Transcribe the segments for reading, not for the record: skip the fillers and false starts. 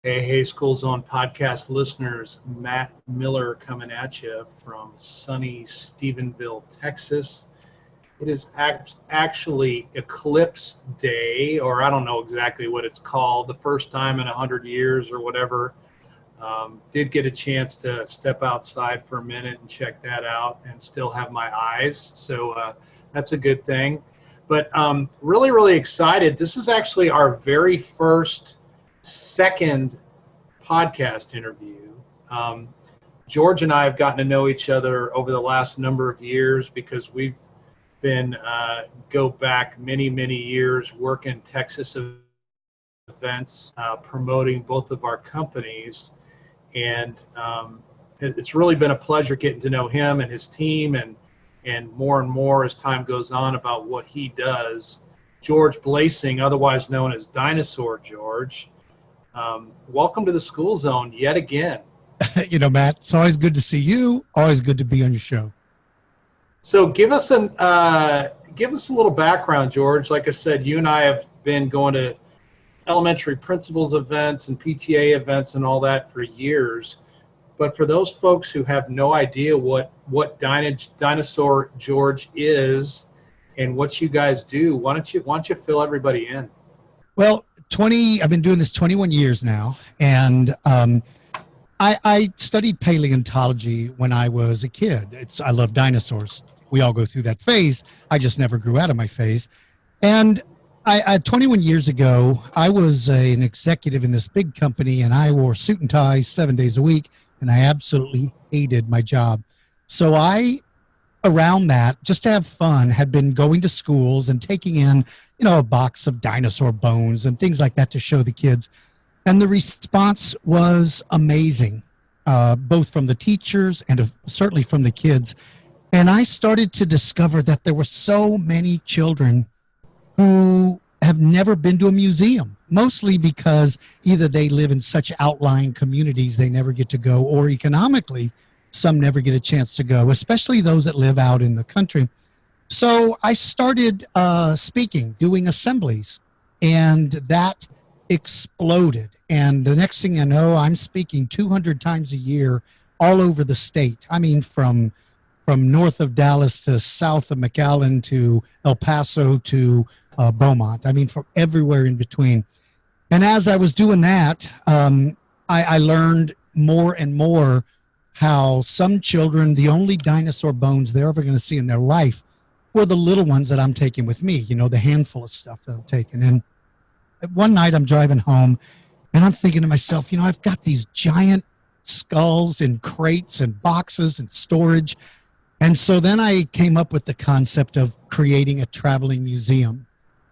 Hey, School Zone podcast listeners, Matt Miller coming at you from sunny Stephenville, Texas. It is actually Eclipse Day, or I don't know exactly what it's called, the first time in 100 years or whatever. Did get a chance to step outside for a minute and check that out and still have my eyes, so that's a good thing. But really, really excited. This is actually our very first second podcast interview. George and I have gotten to know each other over the last number of years because we've been go back many years working Texas events, promoting both of our companies, and it's really been a pleasure getting to know him and his team and more as time goes on about what he does. George Blasing, otherwise known as Dinosaur George. Welcome to the School Zone yet again. You know, Matt, it's always good to see you. Always good to be on your show. So give us a little background, George. Like I said, you and I have been going to elementary principals events and PTA events and all that for years. But for those folks who have no idea what Dinosaur George is and what you guys do, why don't you fill everybody in? Well, I've been doing this 21 years now, and I studied paleontology when I was a kid. I love dinosaurs. We all go through that phase. I just never grew out of my phase. And 21 years ago, I was an executive in this big company, and I wore suit and tie 7 days a week, and I absolutely hated my job. So around that, just to have fun, had been going to schools and taking in, a box of dinosaur bones and things like that to show the kids. And the response was amazing, both from the teachers and certainly from the kids. And I started to discover that there were so many children who have never been to a museum, mostly because either they live in such outlying communities they never get to go, or economically, some never get a chance to go, especially those that live out in the country. So I started speaking, doing assemblies, and that exploded. And the next thing I know, I'm speaking 200 times a year all over the state. I mean, from north of Dallas to south of McAllen to El Paso to Beaumont. I mean, from everywhere in between. And as I was doing that, I learned more and more how some children, the only dinosaur bones they're ever going to see in their life were the little ones that I'm taking with me, the handful of stuff that I'm taking. And one night I'm driving home and I'm thinking to myself, I've got these giant skulls in crates and boxes and storage. And so then I came up with the concept of creating a traveling museum.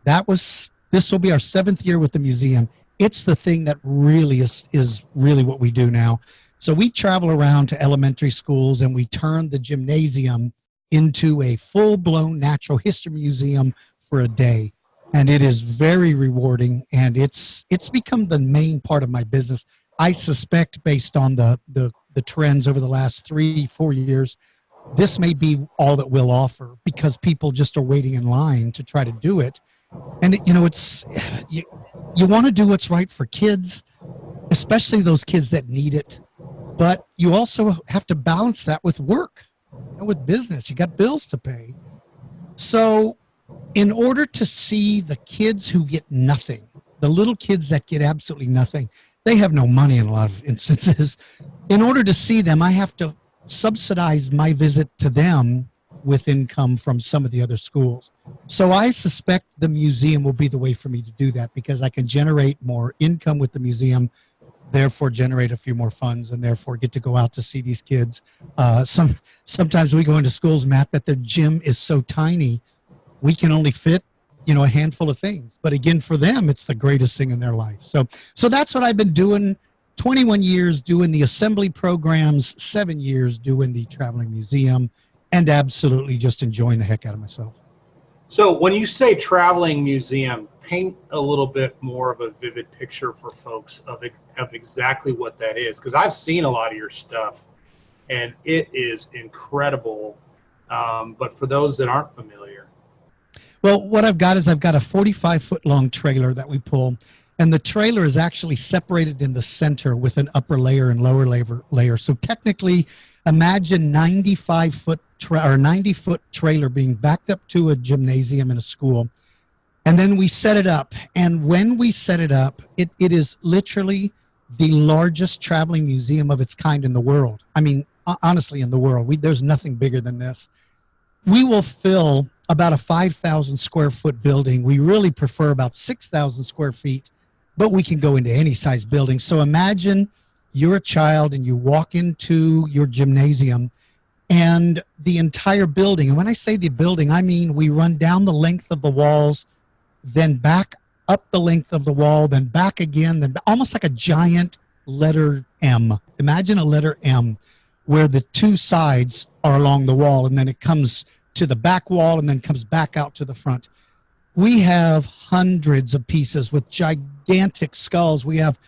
This will be our 7th year with the museum. It's the thing that really is really what we do now. So we travel around to elementary schools and we turn the gymnasium into a full-blown natural history museum for a day. And it is very rewarding, and it's become the main part of my business. I suspect, based on the trends over the last 3-4 years, this may be all that we'll offer because people just are waiting in line to try to do it. And it's you want to do what's right for kids, especially those kids that need it. But you also have to balance that with work, with business. You got bills to pay. So in order to see the kids who get nothing, the little kids that get absolutely nothing, they have no money in a lot of instances. In order to see them, I have to subsidize my visit to them with income from some of the other schools. So I suspect the museum will be the way for me to do that because I can generate more income with the museum, therefore generate a few more funds, and therefore get to go out to see these kids. Sometimes we go into schools, Matt, that their gym is so tiny, we can only fit, a handful of things. But again, for them, it's the greatest thing in their life. So that's what I've been doing. 21 years doing the assembly programs, 7 years doing the traveling museum, and absolutely just enjoying the heck out of myself. So when you say traveling museum, paint a little bit more of a vivid picture for folks of exactly what that is, because I've seen a lot of your stuff and it is incredible, but for those that aren't familiar. Well, what I've got is I've got a 45-foot long trailer that we pull, And the trailer is actually separated in the center with an upper layer and lower layer. So technically, imagine 90-foot trailer being backed up to a gymnasium in a school. And then we set it up. And when we set it up, it is literally the largest traveling museum of its kind in the world. I mean, honestly, in the world. There's nothing bigger than this. We will fill about a 5,000 square foot building. We really prefer about 6,000 square feet, but we can go into any size building. So imagine you're a child and you walk into your gymnasium and the entire building, and when I say the building, I mean we run down the length of the walls, then back up the length of the wall, then back again, then almost like a giant letter M. Imagine a letter M where the two sides are along the wall, and then it comes to the back wall and then comes back out to the front. We have hundreds of pieces with gigantic skulls. We have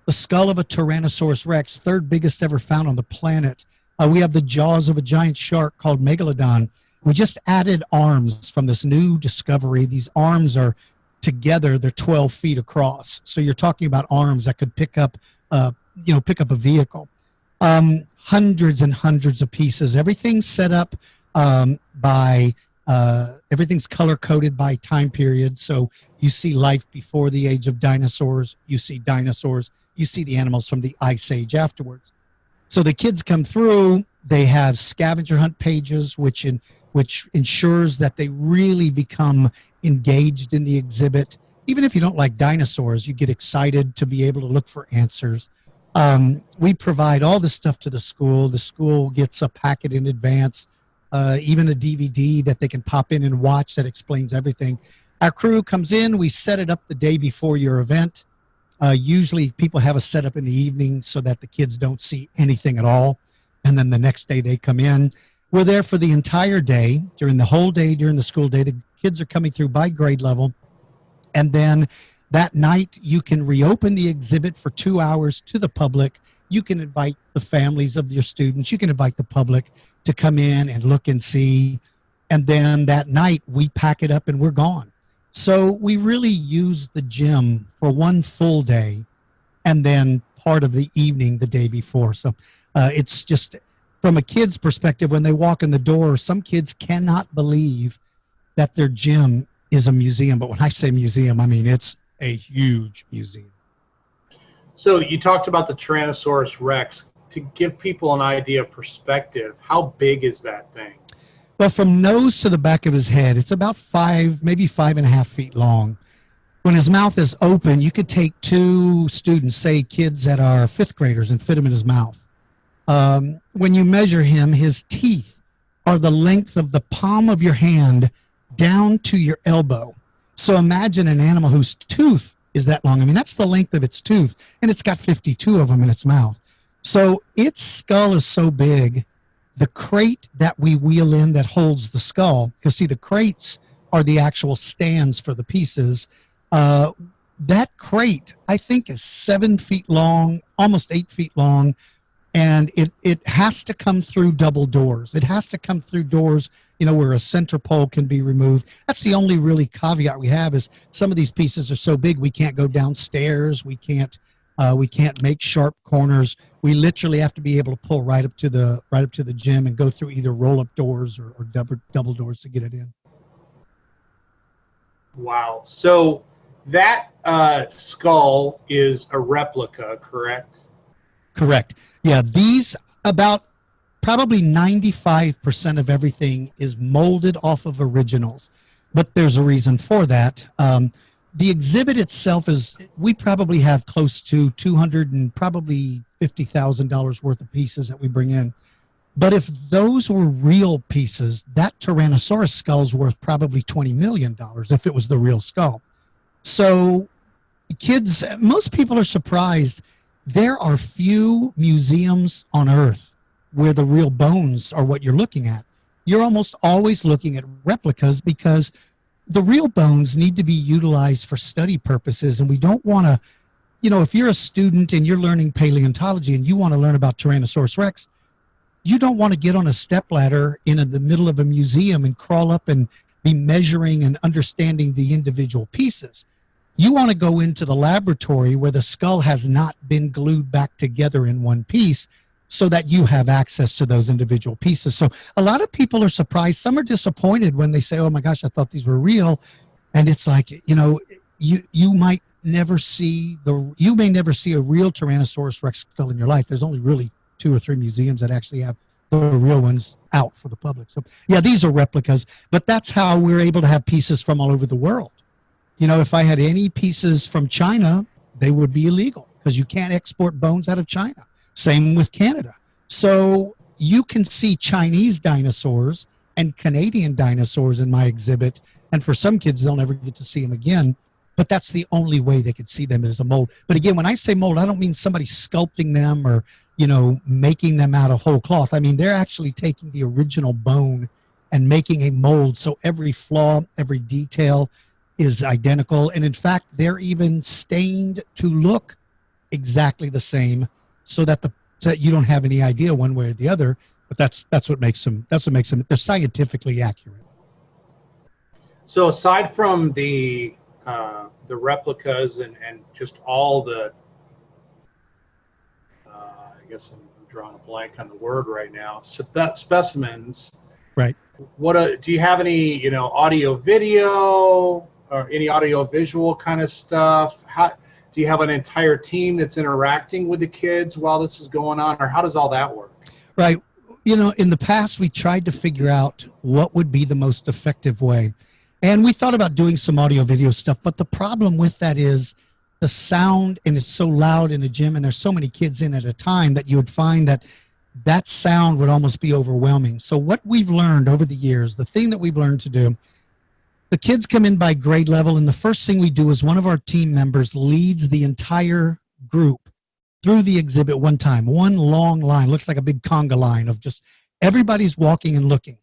the skull of a Tyrannosaurus Rex, third biggest ever found on the planet. We have the jaws of a giant shark called Megalodon. We just added arms from this new discovery. These arms are together, they're 12 feet across. So you're talking about arms that could pick up a vehicle. Hundreds and hundreds of pieces. Everything's set up everything's color coded by time period. So you see life before the age of dinosaurs, you see dinosaurs, you see the animals from the Ice Age afterwards. So the kids come through, they have scavenger hunt pages, which ensures that they really become engaged in the exhibit. Even if you don't like dinosaurs, you get excited to be able to look for answers. We provide all this stuff to the school. The school gets a packet in advance, even a DVD that they can pop in and watch that explains everything. Our crew comes in, we set it up the day before your event. Usually people have a setup in the evening so that the kids don't see anything at all. And then the next day they come in. We're there for the entire day, during the whole day, during the school day. The kids are coming through by grade level. And then that night you can reopen the exhibit for 2 hours to the public. You can invite the families of your students. You can invite the public to come in and look and see. And then that night we pack it up and we're gone. So we really use the gym for one full day and then part of the evening the day before. So it's just, from a kid's perspective, when they walk in the door, some kids cannot believe that their gym is a museum. But when I say museum, I mean it's a huge museum. So you talked about the Tyrannosaurus Rex. To give people an idea of perspective, how big is that thing? Well, from nose to the back of his head, it's about 5, maybe 5.5 feet long. When his mouth is open, you could take 2 students, say kids that are 5th graders, and fit them in his mouth. When you measure him, his teeth are the length of the palm of your hand down to your elbow. So imagine an animal whose tooth is that long. I mean, that's the length of its tooth, and it's got 52 of them in its mouth. So its skull is so big, the crate that we wheel in that holds the skull, because see, the crates are the actual stands for the pieces. That crate, I think, is 7 feet long, almost 8 feet long, and it has to come through double doors. It has to come through doors, where a center pole can be removed. That's the only really caveat we have, is some of these pieces are so big we can't go downstairs. We can't make sharp corners. We literally have to be able to pull right up to the gym and go through either roll-up doors or double doors to get it in. Wow. So that skull is a replica, correct? Correct. Yeah, these, about probably 95% of everything is molded off of originals, but there's a reason for that. The exhibit itself we probably have close to $200 and probably $50,000 worth of pieces that we bring in. But if those were real pieces, that Tyrannosaurus skull is worth probably $20 million if it was the real skull. So kids, most people are surprised. There are few museums on Earth where the real bones are what you're looking at. You're almost always looking at replicas because the real bones need to be utilized for study purposes, and we don't want to, if you're a student and you're learning paleontology and you want to learn about Tyrannosaurus Rex, you don't want to get on a stepladder in the middle of a museum and crawl up and be measuring and understanding the individual pieces. You want to go into the laboratory where the skull has not been glued back together in one piece so that you have access to those individual pieces. So a lot of people are surprised. Some are disappointed when they say, oh my gosh, I thought these were real. And it's like, you know, you might never see you may never see a real Tyrannosaurus Rex skull in your life. There's only really 2 or 3 museums that actually have the real ones out for the public. So yeah, these are replicas, but that's how we're able to have pieces from all over the world. You know, if I had any pieces from China, they would be illegal because you can't export bones out of China. Same with Canada. So you can see Chinese dinosaurs and Canadian dinosaurs in my exhibit. And for some kids, they'll never get to see them again. But that's the only way they could see them as a mold. But again, when I say mold, I don't mean somebody sculpting them or, you know, making them out of whole cloth. I mean, they're actually taking the original bone and making a mold. So every flaw, every detail is identical. And in fact, they're even stained to look exactly the same so that you don't have any idea one way or the other. But that's what makes them, they're scientifically accurate. So aside from the replicas and just all the, I guess I'm drawing a blank on the word right now, specimens. Right. Do you have any, you know, audio, video, or any audio visual kind of stuff? How do you have an entire team that's interacting with the kids while this is going on, or how does all that work? Right. You know, in the past, we tried to figure out what would be the most effective way. And we thought about doing some audio video stuff, but the problem with that is the sound, and it's so loud in a gym, and there's so many kids in at a time that you would find that sound would almost be overwhelming. So what we've learned over the years, the thing that we've learned to do, the kids come in by grade level, and the first thing we do is one of our team members leads the entire group through the exhibit one time, one long line, looks like a big conga line of just everybody's walking and looking.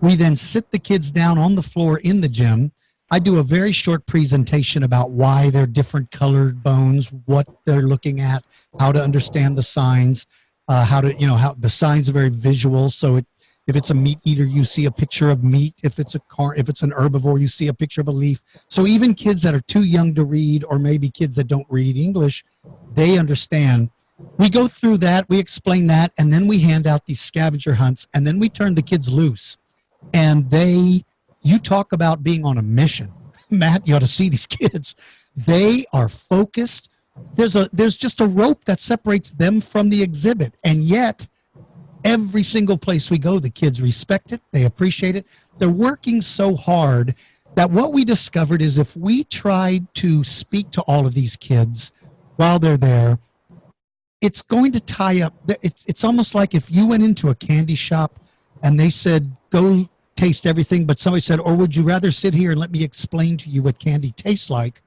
We then sit the kids down on the floor in the gym. I do a very short presentation about why they're different colored bones, what they're looking at, how to understand the signs, how the signs are very visual. So if it's a meat eater, you see a picture of meat. If it's an herbivore, you see a picture of a leaf. So even kids that are too young to read, or maybe kids that don't read English, they understand. We go through that, we explain that, and then we hand out these scavenger hunts, and then we turn the kids loose. And you talk about being on a mission. Matt, you ought to see these kids. They are focused. There's just a rope that separates them from the exhibit. And yet, every single place we go, the kids respect it. They appreciate it. They're working so hard that what we discovered is if we tried to speak to all of these kids while they're there, it's going to tie up. It's almost like if you went into a candy shop and they said, go taste everything, but somebody said, or would you rather sit here and let me explain to you what candy tastes like?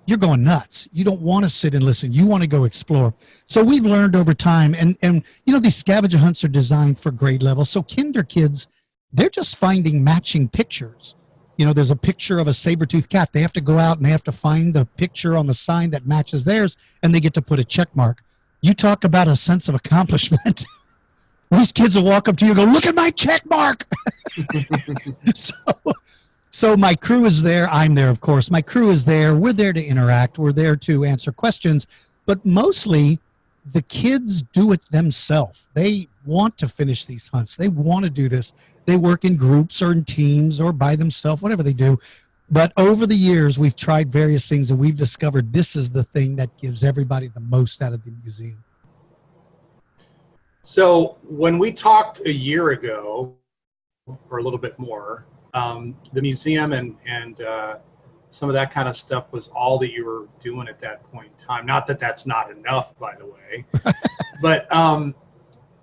You're going nuts. You don't want to sit and listen. You want to go explore. So we've learned over time, and you know, these scavenger hunts are designed for grade level. So kinder kids, they're just finding matching pictures. You know, there's a picture of a saber-toothed cat. They have to go out and they have to find the picture on the sign that matches theirs, and they get to put a check mark. You talk about a sense of accomplishment. These kids will walk up to you and go, look at my check mark. So my crew is there. I'm there, of course. My crew is there. We're there to interact. We're there to answer questions. But mostly, the kids do it themselves. They want to finish these hunts. They want to do this. They work in groups or in teams or by themselves, whatever they do. But over the years, we've tried various things, and we've discovered this is the thing that gives everybody the most out of the museum. So when we talked a year ago, or a little bit more, the museum and some of that kind of stuff was all that you were doing at that point in time. Not that that's not enough, by the way, but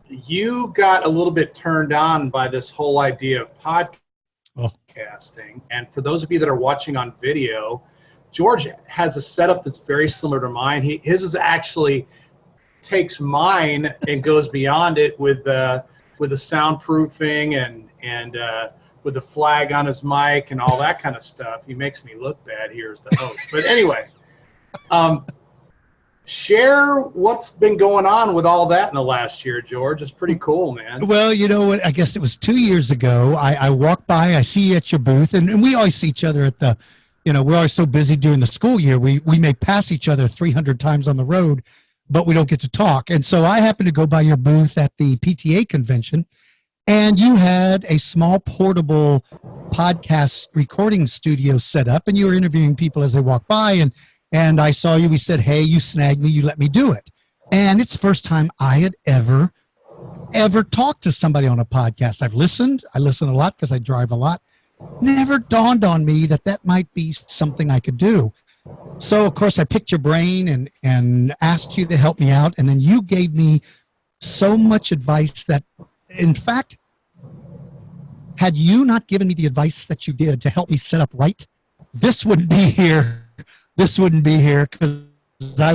you got a little bit turned on by this whole idea of podcasting. And for those of you that are watching on video, George has a setup that's very similar to mine. His is actually takes mine and goes beyond it with the soundproofing and with the flag on his mic and all that kind of stuff. He makes me look bad here as the host. But anyway, share what's been going on with all that in the last year, George. It's pretty cool, man. Well, you know what? I guess it was 2 years ago. I walked by, I see you at your booth, and we always see each other at the we're always so busy during the school year. We may pass each other 300 times on the road, but we don't get to talk. And so I happened to go by your booth at the PTA convention, and you had a small portable podcast recording studio set up, and you were interviewing people as they walked by. And I saw you. We said, hey, you snagged me. You let me do it. And it's the first time I had ever talked to somebody on a podcast. I listen a lot because I drive a lot. Never dawned on me that might be something I could do. So, of course, I picked your brain and asked you to help me out. And then you gave me so much advice that, in fact, had you not given me the advice that you did to help me set up right, this wouldn't be here. This wouldn't be here because I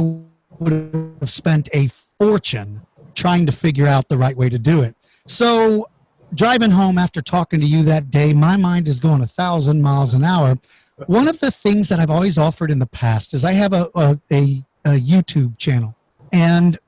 would have spent a fortune trying to figure out the right way to do it. So driving home after talking to you that day, my mind is going 1,000 miles an hour. One of the things that I've always offered in the past is I have a YouTube channel, and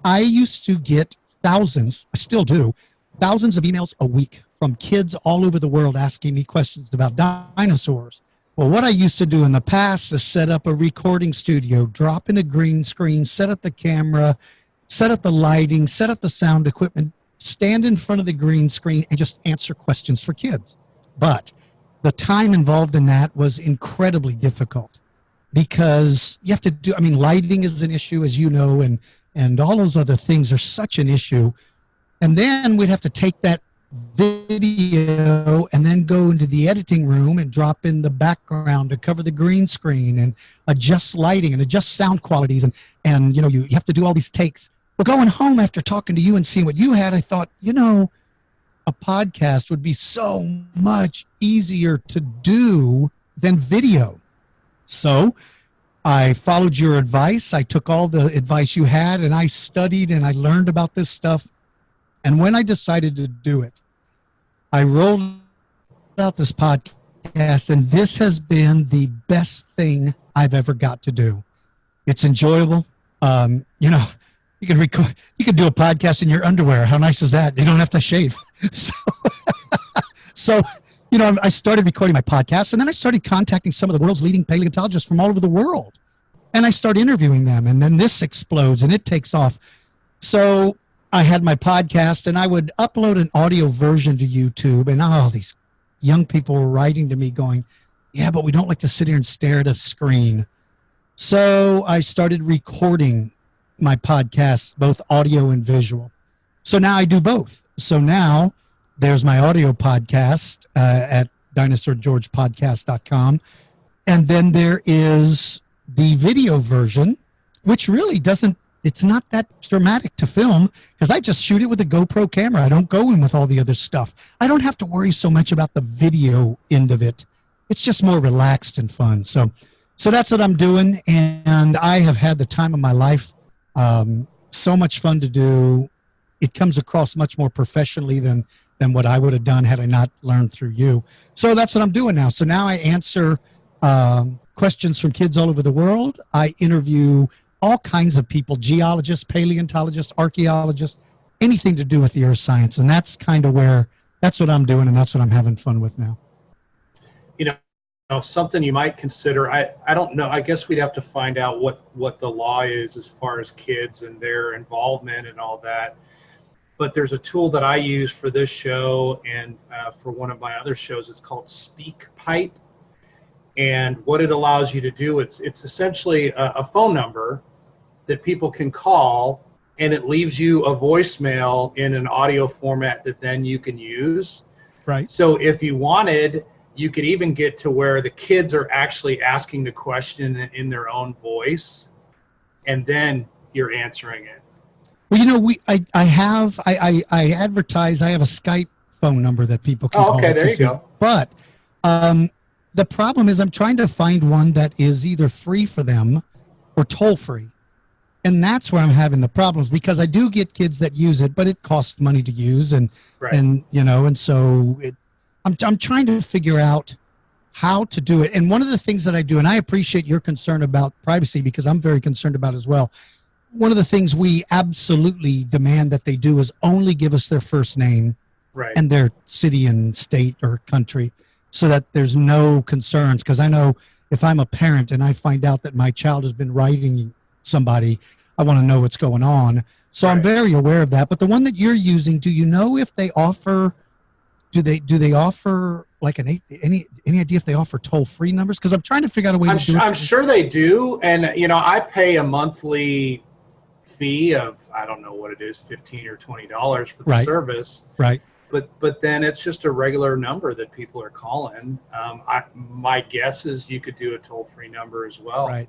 I used to get thousands, I still do, thousands of emails a week from kids all over the world asking me questions about dinosaurs. Well, what I used to do in the past is set up a recording studio, drop in a green screen, set up the camera, set up the lighting, set up the sound equipment, stand in front of the green screen, and just answer questions for kids. But the time involved in that was incredibly difficult because you have to do, lighting is an issue, as you know, and all those other things are such an issue. And then we'd have to take that video and then go into the editing room and drop in the background to cover the green screen and adjust lighting and adjust sound qualities. And you have to do all these takes. But going home after talking to you and seeing what you had, I thought, a podcast would be so much easier to do than video. So I followed your advice. I took all the advice you had, and I studied and I learned about this stuff. And when I decided to do it, I rolled out this podcast, and this has been the best thing I've ever got to do. It's enjoyable. You can record, you can do a podcast in your underwear. How nice is that? You don't have to shave. So, I started recording my podcast, and then I started contacting some of the world's leading paleontologists from all over the world. And I started interviewing them, and then this explodes and it takes off. So I had my podcast, and I would upload an audio version to YouTube, and all these young people were writing to me going, yeah, but we don't like to sit here and stare at a screen. So I started recording my podcasts, both audio and visual. So now I do both. So now there's my audio podcast at dinosaurgeorgepodcast.com. And then there is the video version, which really it's not that dramatic to film because I just shoot it with a GoPro camera. I don't go in with all the other stuff. I don't have to worry so much about the video end of it. It's just more relaxed and fun. So that's what I'm doing. And I have had the time of my life. So much fun to do. It comes across much more professionally than what I would have done had I not learned through you. So that's what I'm doing now. So now I answer questions from kids all over the world. I interview all kinds of people, geologists, paleontologists, archaeologists, anything to do with the earth science. And that's kind of that's what I'm doing, and that's what I'm having fun with now. Something you might consider, I don't know, I guess we'd have to find out what the law is as far as kids and their involvement and all that. But there's a tool that I use for this show and for one of my other shows. It's called Speakpipe. And what it allows you to do, it's essentially a phone number that people can call, and it leaves you a voicemail in an audio format that then you can use. Right. So if you wanted, you could even get to where the kids are actually asking the question in their own voice, and then you're answering it. Well, I advertise, I have a Skype phone number that people can call. Okay, there you go. But the problem is I'm trying to find one that is either free for them or toll free. And that's where I'm having the problems, because I do get kids that use it, but it costs money to use. And so I'm trying to figure out how to do it. And one of the things that I do, and I appreciate your concern about privacy because I'm very concerned about it as well. One of the things we absolutely demand that they do is only give us their first name and their city and state or country, so that there's no concerns. Because I know if I'm a parent and I find out that my child has been writing somebody, I want to know what's going on. So I'm very aware of that. But the one that you're using, do you know if they offer, do they offer like any idea if they offer toll-free numbers? Because I'm trying to figure out a way to do it. I'm sure they do. And, you know, I pay a monthly fee of, I don't know what it is, $15 or $20 for the service. Right. But then it's just a regular number that people are calling. My guess is you could do a toll-free number as well. Right.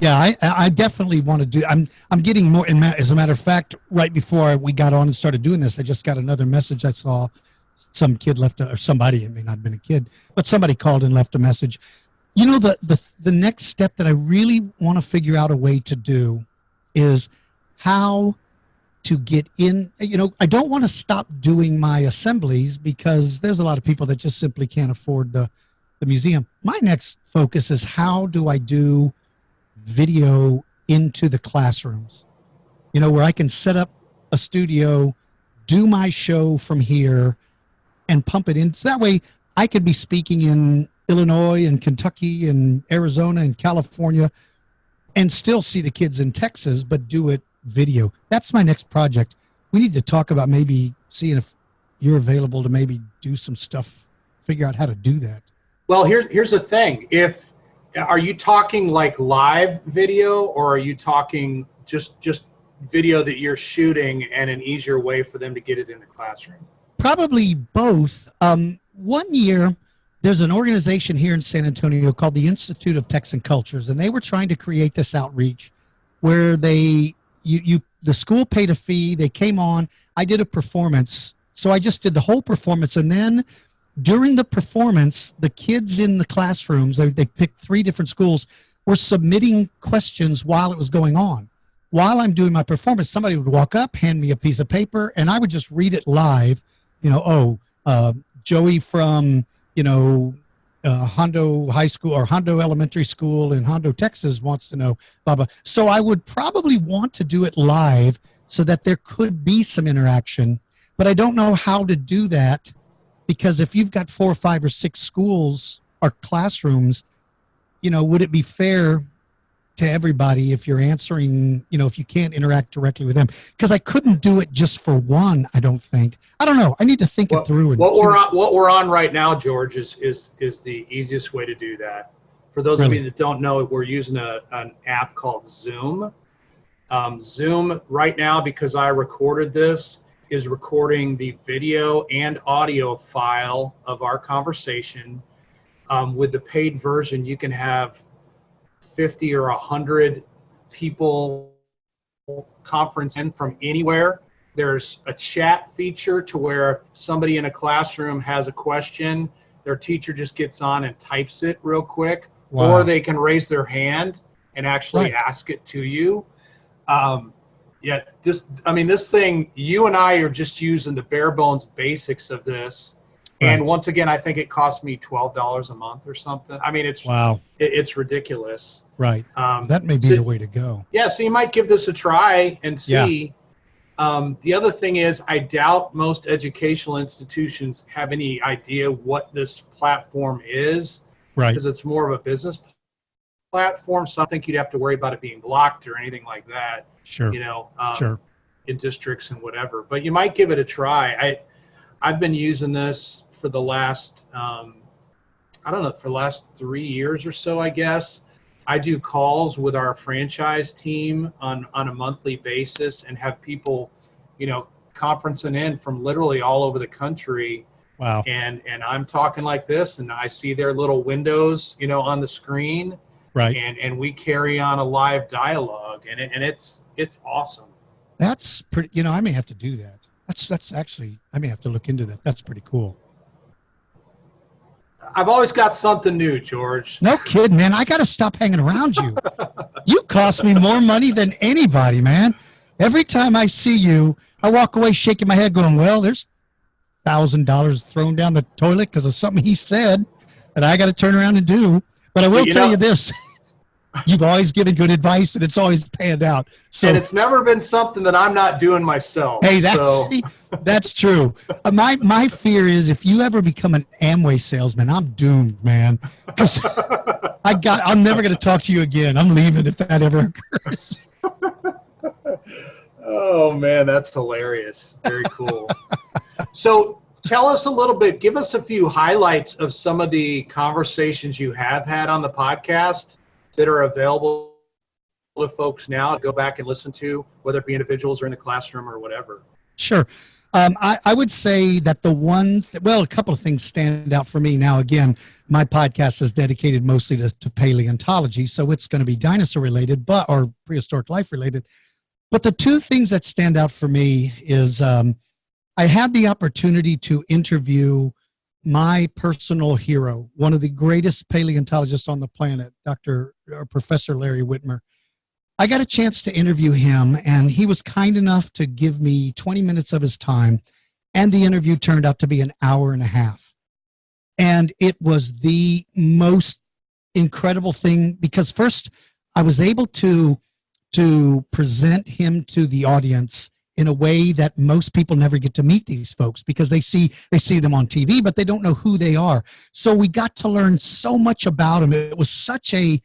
Yeah, I definitely want to do. I'm getting more. As a matter of fact, right before we got on and started doing this, I just got another message. I saw some kid left, or somebody. It may not have been a kid, but somebody called and left a message. You know, the next step that I really want to figure out a way to do is how to get in. You know, I don't want to stop doing my assemblies because there's a lot of people that just simply can't afford the museum. My next focus is how do I do video into the classrooms, you know, where I can set up a studio, do my show from here and pump it in. So that way I could be speaking in Illinois and Kentucky and Arizona and California and still see the kids in Texas, but do it video. That's my next project. We need to talk about maybe seeing if you're available to maybe do some stuff, figure out how to do that. Well, here's the thing. Are you talking like live video, or are you talking just video that you're shooting and an easier way for them to get it in the classroom? Probably both. 1 year, there's an organization here in San Antonio called the Institute of Texan Cultures, and they were trying to create this outreach where the school paid a fee. They came on. I did a performance. So I just did the whole performance, and then during the performance, the kids in the classrooms, they picked 3 different schools, were submitting questions while it was going on. While I'm doing my performance, somebody would walk up, hand me a piece of paper, and I would just read it live. You know, Joey from, you know, Hondo High School or Hondo Elementary School in Hondo, Texas wants to know, blah, blah. So I would probably want to do it live so that there could be some interaction, but I don't know how to do that. Because if you've got 4 or 5 or 6 schools or classrooms, you know, would it be fair to everybody if you're answering, you know, if you can't interact directly with them? Because I couldn't do it just for one, I don't think. I don't know. I need to think it through. And what we're on right now, George, is the easiest way to do that. For those of you that don't know, we're using an app called Zoom. Zoom right now, because I recorded this, is recording the video and audio file of our conversation. With the paid version, you can have 50 or 100 people conference in from anywhere. There's a chat feature to where somebody in a classroom has a question, their teacher just gets on and types it real quick, or they can raise their hand and actually ask it to you. Yeah, this thing, you and I are just using the bare bones basics of this. And once again, I think it cost me $12 a month or something. I mean, it's ridiculous. Right. That may be the way to go. Yeah, so you might give this a try and see. Yeah. The other thing is, I doubt most educational institutions have any idea what this platform is. Right. Because it's more of a business platform, so I don't think you'd have to worry about it being blocked or anything like that. Sure. You know, in districts and whatever. But you might give it a try. I've been using this for the last, I don't know, for the last 3 years or so, I guess. I do calls with our franchise team on a monthly basis and have people, you know, conferencing in from literally all over the country. Wow. And I'm talking like this, and I see their little windows, you know, on the screen. Right. And we carry on a live dialogue, and it's awesome. That's pretty, you know, I may have to do that. That's actually, I may have to look into that. That's pretty cool. I've always got something new, George. No kidding, man. I got to stop hanging around you. You cost me more money than anybody, man. Every time I see you, I walk away shaking my head going, well, there's $1,000 thrown down the toilet because of something he said that I got to turn around and do. But I will tell you this. You've always given good advice, and it's always panned out. So, and it's never been something that I'm not doing myself. Hey, that's true. My fear is if you ever become an Amway salesman, I'm doomed, man. Because I'm never going to talk to you again. I'm leaving if that ever occurs. Oh man, that's hilarious. Very cool. So tell us a little bit, give us a few highlights of some of the conversations you have had on the podcast that are available to folks now to go back and listen to, whether it be individuals or in the classroom or whatever. Sure. I would say that a couple of things stand out for me. Now, again, my podcast is dedicated mostly to paleontology, so it's going to be dinosaur related, or prehistoric life related. But the two things that stand out for me is I had the opportunity to interview my personal hero, one of the greatest paleontologists on the planet, Professor Larry Whitmer. I got a chance to interview him, and he was kind enough to give me 20 minutes of his time, and the interview turned out to be an hour and a half. And it was the most incredible thing because first I was able to present him to the audience in a way that most people never get to meet these folks because they see them on TV, but they don't know who they are. So we got to learn so much about him. It was such an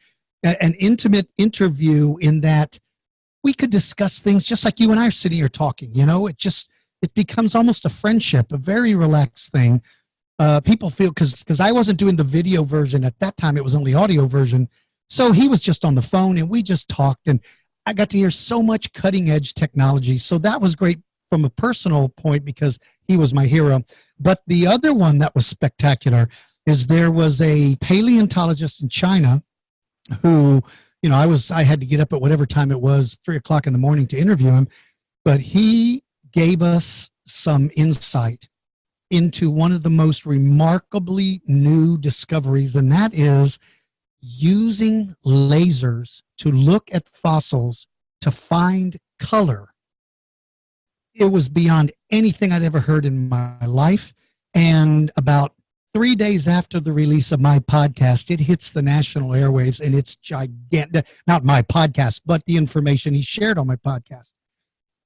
intimate interview in that we could discuss things just like you and I are sitting here talking. It becomes almost a friendship, a very relaxed thing. People feel because I wasn't doing the video version at that time, it was only audio version. So he was just on the phone and we just talked, and I got to hear so much cutting edge technology. So that was great from a personal point because he was my hero. But the other one that was spectacular is there was a paleontologist in China who, I had to get up at whatever time it was, 3:00 in the morning to interview him, but he gave us some insight into one of the most remarkably new discoveries, and that is using lasers to look at fossils to find color. It was beyond anything I'd ever heard in my life. And about 3 days after the release of my podcast, it hits the national airwaves, and it's gigantic. Not my podcast, but the information he shared on my podcast.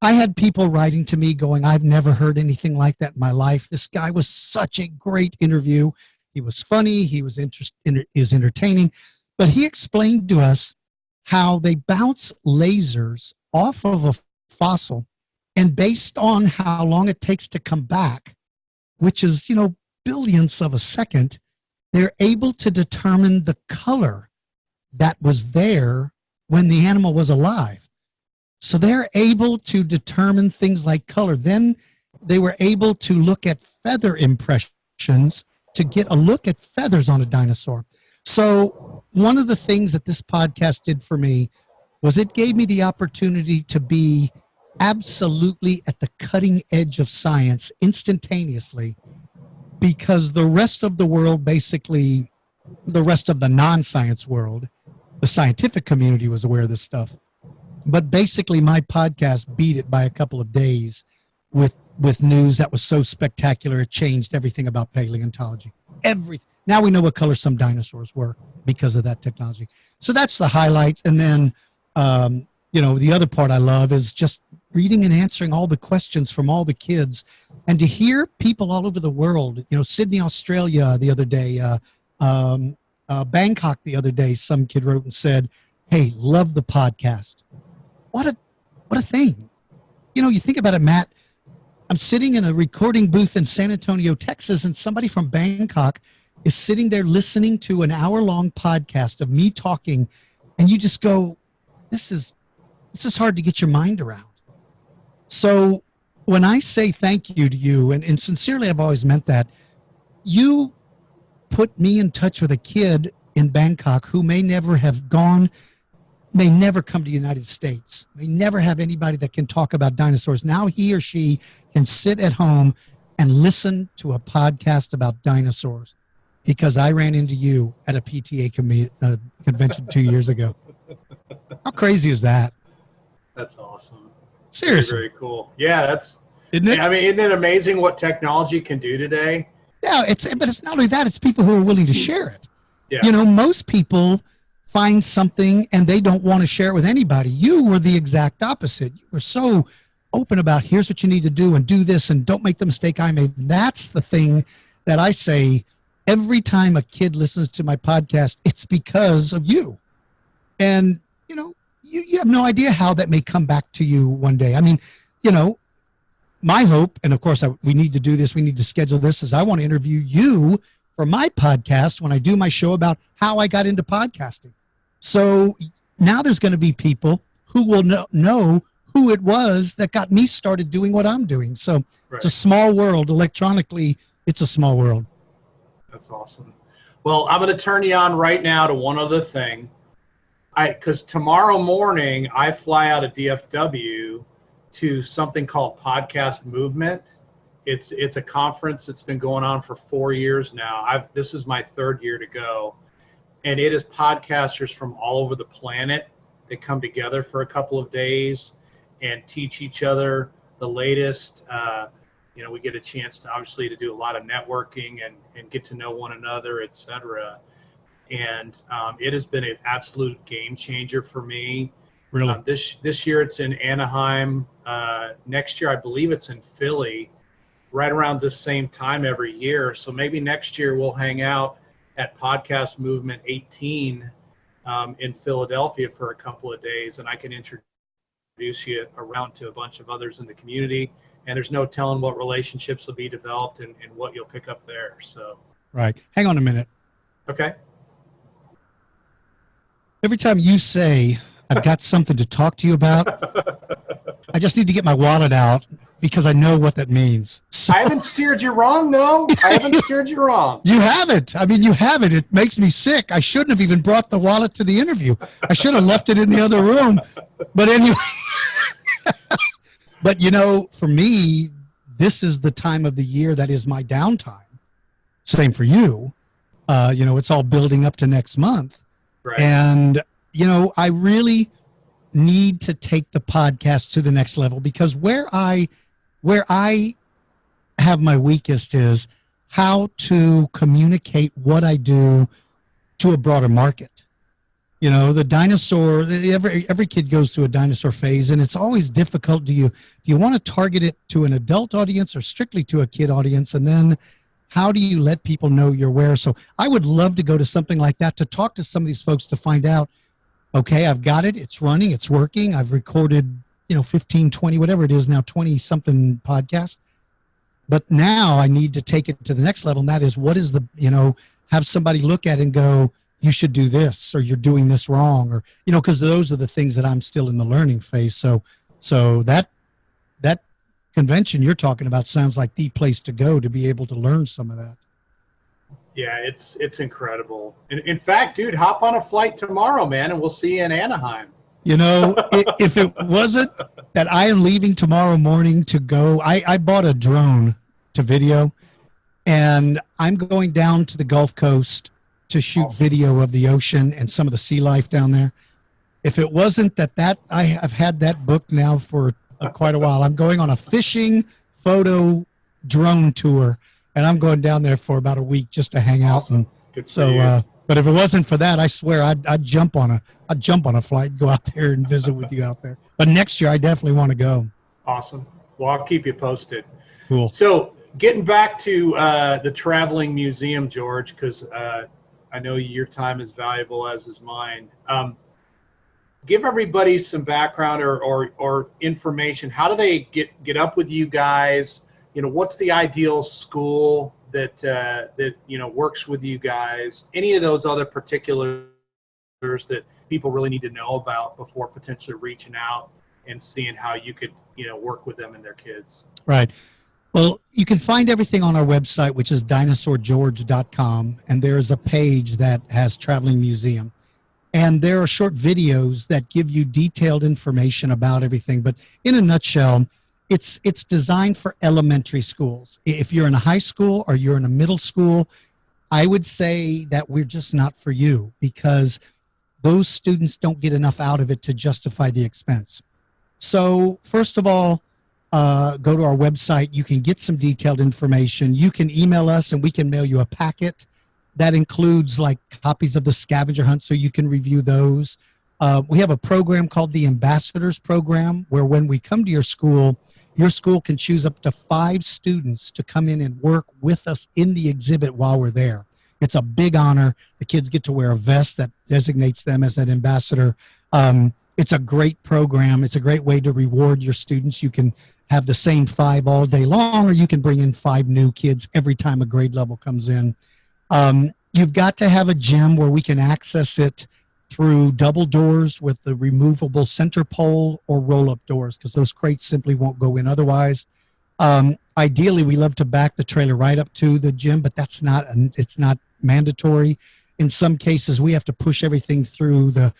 I had people writing to me going, I've never heard anything like that in my life. This guy was such a great interview. He was funny. He was entertaining. But he explained to us how they bounce lasers off of a fossil, and based on how long it takes to come back, which is, billionths of a second, they're able to determine the color that was there when the animal was alive. So they're able to determine things like color. Then they were able to look at feather impressions to get a look at feathers on a dinosaur. So one of the things that this podcast did for me was it gave me the opportunity to be absolutely at the cutting edge of science instantaneously, because the rest of the world, basically the rest of the non-science world, the scientific community was aware of this stuff. But basically my podcast beat it by a couple of days with news that was so spectacular it changed everything about paleontology. Now we know what color some dinosaurs were because of that technology. So that's the highlights. And then, the other part I love is just reading and answering all the questions from all the kids, and to hear people all over the world, Sydney, Australia the other day, Bangkok the other day, some kid wrote and said, hey, love the podcast. What a thing. You think about it, Matt, I'm sitting in a recording booth in San Antonio, Texas, and somebody from Bangkok is sitting there listening to an hour-long podcast of me talking, and you just go, this is hard to get your mind around. So when I say thank you to you, and sincerely I've always meant that, you put me in touch with a kid in Bangkok who may never come to the United States, may never have anybody that can talk about dinosaurs. Now he or she can sit at home and listen to a podcast about dinosaurs because I ran into you at a PTA convention 2 years ago. How crazy is that? That's awesome. Seriously. Very, very cool. Yeah, isn't it? Isn't it amazing what technology can do today? Yeah, but it's not only that, it's people who are willing to share it. Yeah. Most people find something and they don't want to share it with anybody. You were the exact opposite. You were so open about, here's what you need to do and do this and don't make the mistake I made. That's the thing that I say every time a kid listens to my podcast, it's because of you. And, you know, you have no idea how that may come back to you one day. I mean, you know, my hope, and of course we need to do this, we need to schedule this, is I want to interview you for my podcast when I do my show about how I got into podcasting. So now there's going to be people who will know who it was that got me started doing what I'm doing. So right. It's a small world. Electronically, it's a small world. That's awesome. Well, I'm going to turn you on right now to one other thing. Because tomorrow morning I fly out of DFW to something called Podcast Movement. It's a conference that's been going on for 4 years now. This is my third year to go, and it is podcasters from all over the planet that come together for a couple of days and teach each other the latest. You know, we get a chance to obviously to do a lot of networking and get to know one another, etc. And it has been an absolute game changer for me. Really? This year it's in Anaheim. Next year I believe it's in Philly, right around the same time every year. So maybe next year we'll hang out at Podcast Movement 18 in Philadelphia for a couple of days, and I can introduce you around to a bunch of others in the community. And there's no telling what relationships will be developed and what you'll pick up there. So. Right. Hang on a minute. Okay. Every time you say, I've got something to talk to you about, I just need to get my wallet out because I know what that means. So, I haven't steered you wrong, though. I haven't steered you wrong. You haven't. I mean, you haven't. It makes me sick. I shouldn't have even brought the wallet to the interview. I should have left it in the other room. But anyway, but you know, for me, this is the time of the year that is my downtime. Same for you. You know, it's all building up to next month. Right. And, you know, I really need to take the podcast to the next level because where I have my weakest is how to communicate what I do to a broader market. You know, the dinosaur, every kid goes through a dinosaur phase, and it's always difficult. Do you want to target it to an adult audience or strictly to a kid audience? And then how do you let people know you're where? So I would love to go to something like that to talk to some of these folks to find out, okay, I've got it. It's running. It's working. I've recorded, 15, 20, whatever it is now, 20 something podcasts. But now I need to take it to the next level. And that is what is have somebody look at it and go, you should do this, or you're doing this wrong, or, because those are the things that I'm still in the learning phase. So that convention you're talking about sounds like the place to go to be able to learn some of that. Yeah, it's incredible. In fact, dude, hop on a flight tomorrow, man, and we'll see you in Anaheim. If it wasn't that I am leaving tomorrow morning to go, I bought a drone to video, and I'm going down to the Gulf Coast to shoot awesome. Video of the ocean and some of the sea life down there. If it wasn't that I've had that booked now for quite a while. I'm going on a fishing photo drone tour, and I'm going down there for about a week just to hang out. Awesome. And but if it wasn't for that, I swear I'd jump on a flight and go out there and visit with you out there. But next year I definitely want to go. Awesome. Well, I'll keep you posted. Cool. So getting back to the traveling museum, George, because I know your time is valuable, as is mine. Give everybody some background or information. How do they get up with you guys? What's the ideal school that works with you guys? Any of those other particulars that people really need to know about before potentially reaching out and seeing how you could work with them and their kids. Right. Well, you can find everything on our website, which is dinosaurgeorge.com, and there is a page that has Traveling Museum. And there are short videos that give you detailed information about everything. But in a nutshell, it's designed for elementary schools. If you're in a high school or you're in a middle school, I would say that we're just not for you, because those students don't get enough out of it to justify the expense. So first of all, go to our website. You can get some detailed information. You can email us and we can mail you a packet That includes like copies of the scavenger hunt so you can review those. We have a program called the Ambassadors Program, where when we come to your school can choose up to 5 students to come in and work with us in the exhibit while we're there. It's a big honor. The kids get to wear a vest that designates them as an ambassador. It's a great program. It's a great way to reward your students. You can have the same 5 all day long, or you can bring in 5 new kids every time a grade level comes in. You've got to have a gym where we can access it through double doors with the removable center pole or roll-up doors, because those crates simply won't go in otherwise. Ideally, we love to back the trailer right up to the gym, but it's not mandatory. In some cases, we have to push everything through the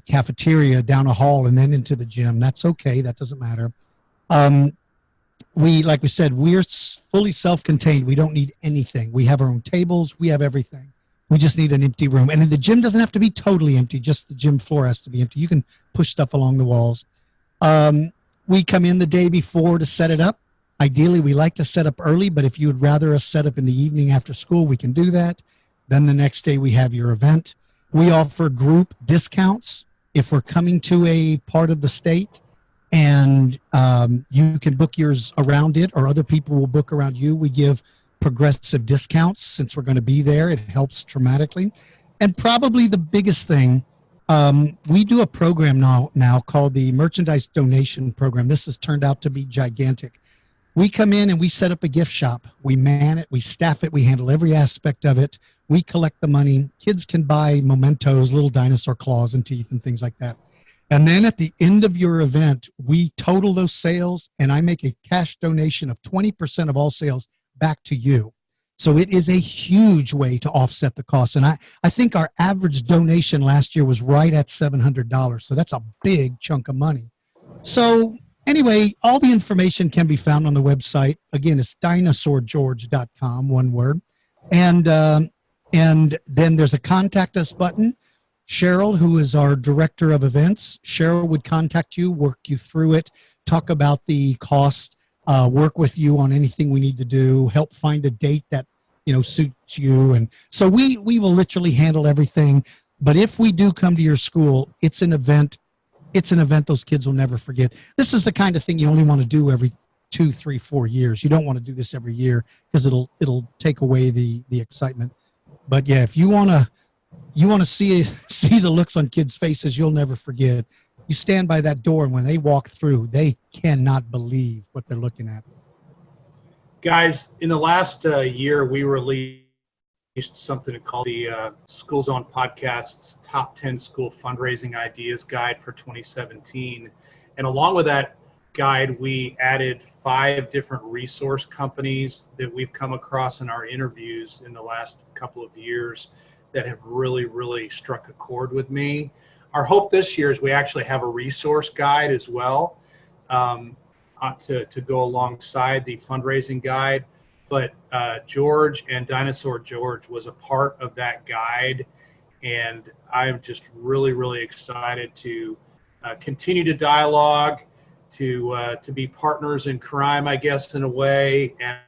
cafeteria down a hall and then into the gym. That's okay. That doesn't matter. Like we said, we're fully self-contained. We don't need anything. We have our own tables. We have everything. We just need an empty room. And then the gym doesn't have to be totally empty. Just the gym floor has to be empty. You can push stuff along the walls. We come in the day before to set it up. Ideally, we like to set up early, but if you would rather us set up in the evening after school, we can do that. Then the next day we have your event. We offer group discounts if we're coming to a part of the state, and you can book yours around it, or other people will book around you. We give progressive discounts since we're going to be there. It helps dramatically. And probably the biggest thing, we do a program now called the Merchandise Donation Program. This has turned out to be gigantic. We come in and we set up a gift shop. We man it, we staff it, we handle every aspect of it. We collect the money. Kids can buy mementos, little dinosaur claws and teeth and things like that. And then at the end of your event, we total those sales, and I make a cash donation of 20% of all sales back to you. So it is a huge way to offset the costs. And I think our average donation last year was right at $700. So that's a big chunk of money. So anyway, all the information can be found on the website. Again, it's dinosaurgeorge.com, one word. And then there's a contact us button. Cheryl, who is our director of events, Cheryl would contact you, work you through it, talk about the cost, work with you on anything we need to do, help find a date that suits you. And so we will literally handle everything. But if we do come to your school, it's an event. It's an event those kids will never forget. This is the kind of thing you only want to do every 2, 3, 4 years. You don't want to do this every year because it'll take away the excitement. But yeah, if you want to see the looks on kids' faces, you'll never forget. You stand by that door, and when they walk through, they cannot believe what they're looking at. Guys, in the last year, we released something called the School Zone Podcast's Top 10 School Fundraising Ideas Guide for 2017. And along with that guide, we added 5 different resource companies that we've come across in our interviews in the last couple of years that have really, really struck a chord with me. Our hope this year is we actually have a resource guide as well to go alongside the fundraising guide. But George and Dinosaur George was a part of that guide, and I'm just really, really excited to continue to dialogue, to be partners in crime, I guess, in a way, and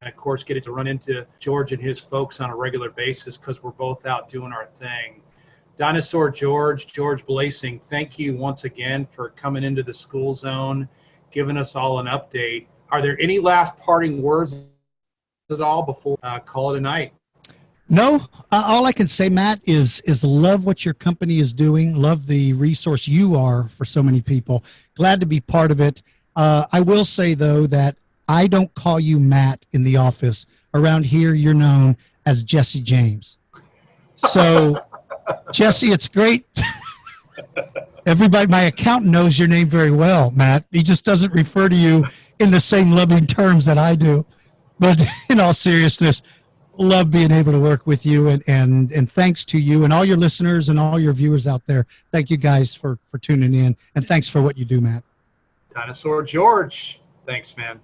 of course get to run into George and his folks on a regular basis because we're both out doing our thing. Dinosaur George, George Blasing, thank you once again for coming into the School Zone, giving us all an update. Are there any last parting words at all before call it a night? No, all I can say, Matt, is love what your company is doing. Love the resource you are for so many people. Glad to be part of it. I will say, though, that I don't call you Matt in the office. Around here, you're known as Jesse James. So, Jesse, it's great. Everybody, my accountant knows your name very well, Matt. He just doesn't refer to you in the same loving terms that I do. But in all seriousness, love being able to work with you, and thanks to you and all your listeners and all your viewers out there. Thank you guys for tuning in, and thanks for what you do, Matt. Dinosaur George, thanks, man.